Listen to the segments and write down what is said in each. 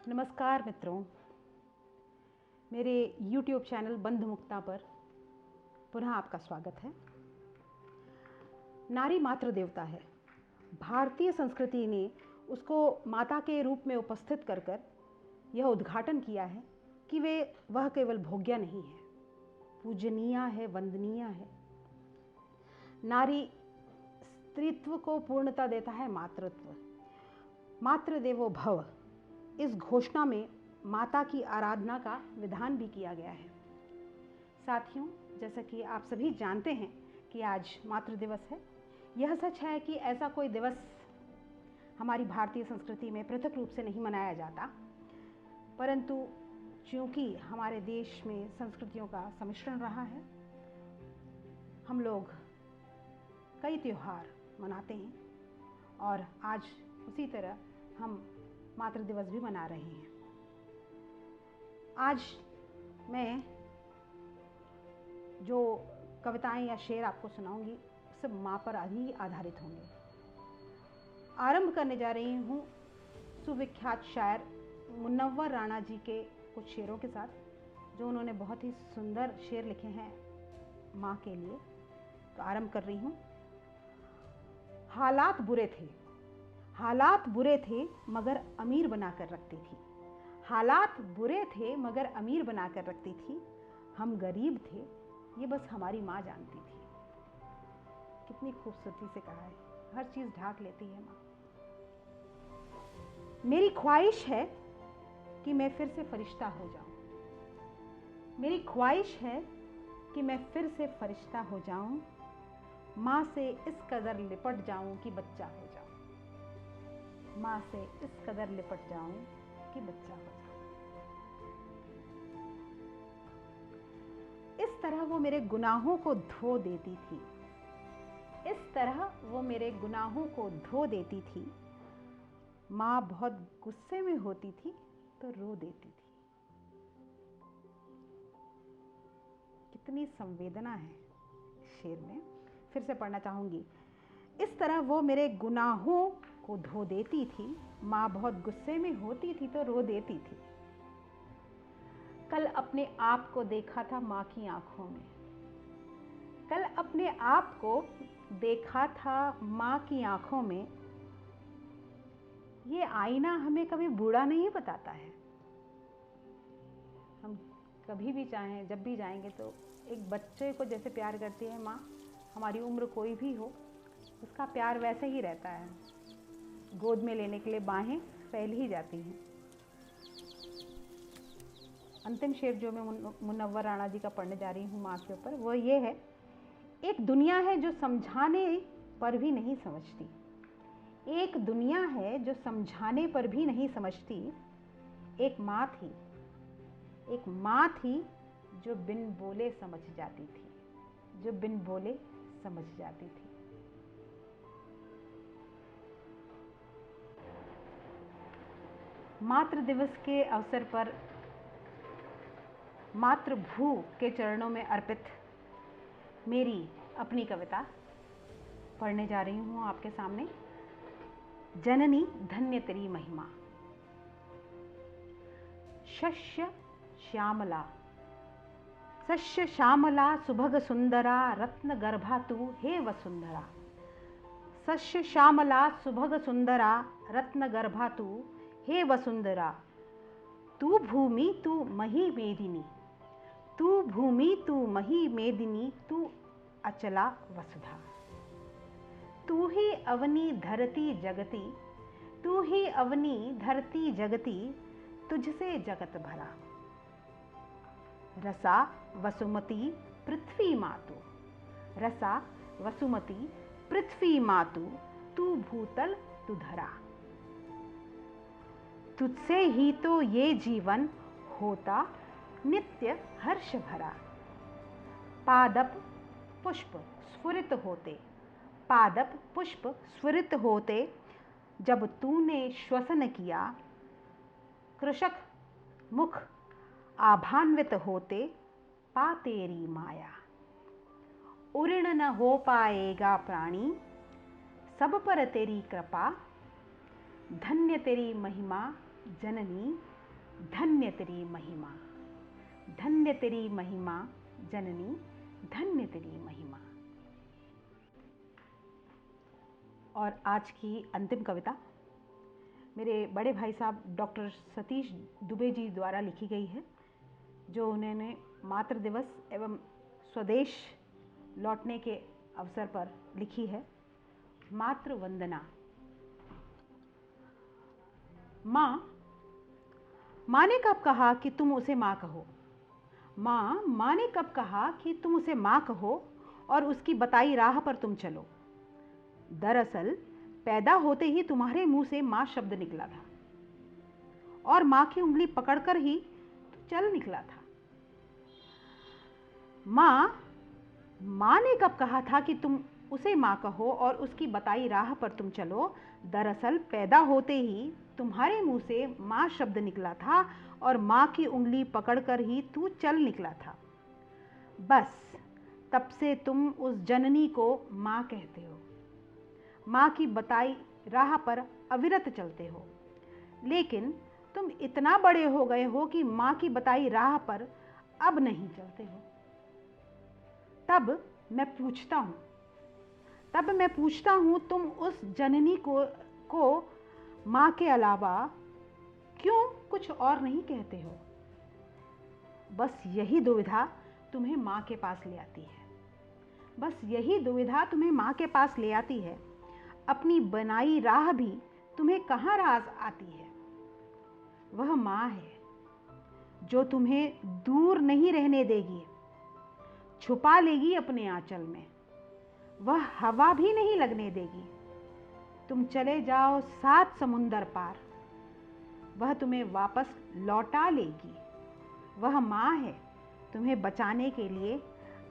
नमस्कार मित्रों, मेरे YouTube चैनल बंधमुक्ता पर पुनः आपका स्वागत है। नारी मातृ देवता है। भारतीय संस्कृति ने उसको माता के रूप में उपस्थित कर कर यह उद्घाटन किया है कि वह केवल भोग्या नहीं है, पूजनीय है, वंदनीय है। नारी स्त्रीत्व को पूर्णता देता है मातृत्व। मातृदेवो भव, इस घोषणा में माता की आराधना का विधान भी किया गया है। साथियों, जैसा कि आप सभी जानते हैं कि आज मातृ दिवस है। यह सच है कि ऐसा कोई दिवस हमारी भारतीय संस्कृति में पृथक रूप से नहीं मनाया जाता, परंतु चूंकि हमारे देश में संस्कृतियों का सम्मिश्रण रहा है, हम लोग कई त्योहार मनाते हैं और आज उसी तरह हम मातृ दिवस भी मना रहे हैं। आज मैं जो कविताएं या शेर आपको सुनाऊंगी सब माँ पर ही आधारित होंगे। आरंभ करने जा रही हूँ सुविख्यात शायर मुनव्वर राणा जी के कुछ शेरों के साथ, जो उन्होंने बहुत ही सुंदर शेर लिखे हैं माँ के लिए। तो आरंभ कर रही हूँ। हालात बुरे थे, हालात बुरे थे मगर अमीर बनाकर रखती थी। हालात बुरे थे मगर अमीर बनाकर रखती थी। हम गरीब थे, ये बस हमारी माँ जानती थी। कितनी खूबसूरती से कहा है। हर चीज़ ढाक लेती है माँ। मेरी ख्वाहिश है कि मैं फिर से फरिश्ता हो जाऊं। मेरी ख्वाहिश है कि मैं फिर से फरिश्ता हो जाऊं। माँ से इस कदर लिपट जाऊं कि बच्चा हो जाऊं। माँ से इस कदर लिपट जाऊं कि बच्चा हो जाऊं। इस तरह वो मेरे गुनाहों को धो देती थी। इस तरह वो मेरे गुनाहों को धो देती थी। माँ बहुत गुस्से में होती थी तो रो देती थी। कितनी संवेदना है शेर में। फिर से पढ़ना चाहूंगी। इस तरह वो मेरे गुनाहों को धो देती थी। माँ बहुत गुस्से में होती थी तो रो देती थी। कल अपने आप को देखा था माँ की आंखों में। कल अपने आप को देखा था माँ की आंखों में। ये आईना हमें कभी बूढ़ा नहीं बताता है। हम कभी भी चाहें, जब भी जाएंगे तो एक बच्चे को जैसे प्यार करती है माँ, हमारी उम्र कोई भी हो, उसका प्यार वैसे ही रहता है। गोद में लेने के लिए बाहें फैल ही जाती हैं। अंतिम शेर जो मैं मुनव्वर राणा जी का पढ़ने जा रही हूँ माँ के ऊपर, वो ये है। एक दुनिया है जो समझाने पर भी नहीं समझती। एक दुनिया है जो समझाने पर भी नहीं समझती। एक माँ थी, एक माँ थी जो बिन बोले समझ जाती थी। जो बिन बोले समझ जाती थी। मातृ दिवस के अवसर पर मातृभू के चरणों में अर्पित मेरी अपनी कविता पढ़ने जा रही हूँ आपके सामने। जननी धन्य तेरी महिमा। शस्य श्यामला, शस्य श्यामला सुभग सुंदरा रत्न गर्भा तू हे वसुंधरा। शस्य श्यामला सुभग सुंदरा रत्न गर्भा तू हे वसुंधरा। तू भूमि तू मही मेदिनी, तू भूमि तू मही मेदिनी, तू अचला वसुधा। तू ही अवनी धरती जगती, तू ही अवनी धरती जगती, तुझसे जगत भरा। रसा वसुमती पृथ्वी मातु, रसा वसुमती पृथ्वी मातु, तू भूतल तू धरा। तुझसे ही तो ये जीवन होता नित्य हर्ष भरा। पादप पुष्प स्फुरित होते, पादप पुष्प स्फुरित होते, जब तूने श्वसन किया। कृषक मुख आभान्वित होते, पा तेरी माया। उऋण न हो पाएगा प्राणी, सब पर तेरी कृपा। धन्य तेरी महिमा जननी धन्य तेरी महिमा, धन्य तेरी महिमा जननी, धन्य तेरी महिमा। और आज की अंतिम कविता मेरे बड़े भाई साहब डॉक्टर सतीश दुबे जी द्वारा लिखी गई है, जो उन्होंने मातृ दिवस एवं स्वदेश लौटने के अवसर पर लिखी है। मातृ वंदना। माँ ने कब कहा कि तुम उसे माँ कहो, माँ ने कब कहा कि तुम उसे माँ कहो और उसकी बताई राह पर तुम चलो। दरअसल पैदा होते ही तुम्हारे मुंह से माँ शब्द निकला था और माँ की उंगली पकड़कर ही चल निकला था। माँ ने कब कहा था कि तुम उसे माँ कहो और उसकी बताई राह पर तुम चलो। दरअसल पैदा होते ही तुम्हारे मुंह से माँ शब्द निकला था और माँ की उंगली पकड़कर ही तू चल निकला था। बस तब से तुम उस जननी को माँ कहते हो, माँ की बताई राह पर अविरत चलते हो। लेकिन तुम इतना बड़े हो गए हो कि माँ की बताई राह पर अब नहीं चलते हो। तब मैं पूछता हूँ तुम उस जननी को माँ के अलावा क्यों कुछ और नहीं कहते हो। बस यही दुविधा तुम्हें माँ के पास ले आती है, बस यही दुविधा तुम्हें माँ के पास ले आती है। अपनी बनाई राह भी तुम्हें कहाँ राज आती है। वह माँ है जो तुम्हें दूर नहीं रहने देगी, छुपा लेगी अपने आंचल में, वह हवा भी नहीं लगने देगी। तुम चले जाओ 7 समुंदर पार, वह तुम्हें वापस लौटा लेगी। वह माँ है तुम्हें बचाने के लिए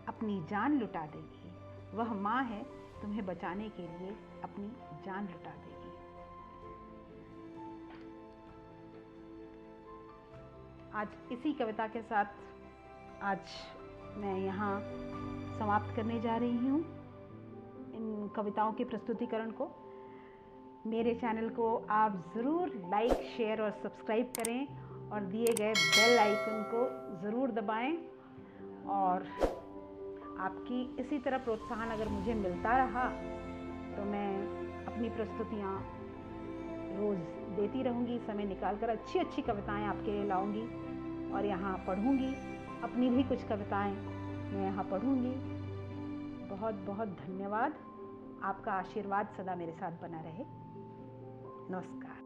अपनी जान लुटा देगी। वह माँ है तुम्हें बचाने के लिए अपनी जान लुटा देगी। आज इसी कविता के साथ आज मैं यहाँ समाप्त करने जा रही हूँ इन कविताओं के प्रस्तुतिकरण को। मेरे चैनल को आप ज़रूर लाइक, शेयर और सब्सक्राइब करें और दिए गए बेल आइकन को ज़रूर दबाएं। और आपकी इसी तरह प्रोत्साहन अगर मुझे मिलता रहा तो मैं अपनी प्रस्तुतियाँ रोज़ देती रहूँगी। समय निकालकर अच्छी अच्छी कविताएं आपके लिए लाऊंगी और यहाँ पढ़ूँगी। अपनी भी कुछ कविताएं मैं यहाँ पढ़ूँगी। बहुत बहुत धन्यवाद। आपका आशीर्वाद सदा मेरे साथ बना रहे। नमस्कार।